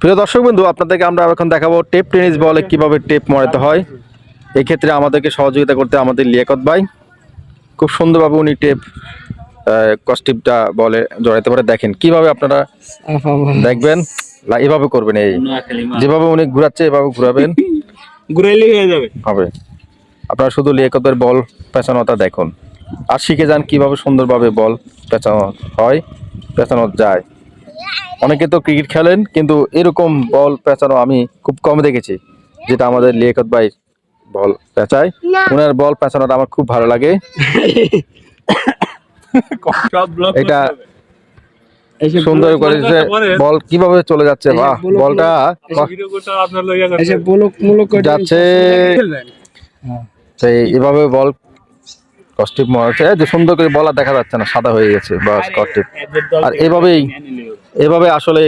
প্রিয় দর্শক বন্ধু, আপনাদেরকে আমরা এখন দেখাবো টেপ টেনিস বলে কিভাবে টেপ মারাতে হয়। এই ক্ষেত্রে আমাদেরকে সহযোগিতা করতে আমাদের লিয়াকত ভাই। খুব সুন্দরভাবে উনি টেপ কস্টিপটা বলে জড়াইতে পারে। দেখেন কিভাবে আপনারা দেখবেন, এভাবে করবেন। এই যেভাবে উনি ঘুরাচ্ছে এভাবে ঘুরাবেন, ঘুরাইলেই হয়ে যাবে হবে। আপনারা শুধু লিয়াকতের বল পেঁচানোটা দেখুন আর শিখে যান কিভাবে সুন্দরভাবে বল পেঁচানো হয়, পেঁচানো যায়। অনেকে তো ক্রিকেট খেলেন, কিন্তু এরকম বল পেঁচানো আমি খুব কম দেখেছি, যেটা আমাদের লিয়াকত ভাই বল পেঁচায়। ওনার বল পেঁচানোটা আমার খুব ভালো লাগে। এটা সুন্দর করে যে বল কিভাবে চলে যাচ্ছে, বাহ! বলটা যাচ্ছে সেই এভাবে বল কস্টিপ মারছে, যে সুন্দর করে বল আর দেখা যাচ্ছে না, সাদা হয়ে গেছে বাস কস্টিপ। আর এভাবে আসলে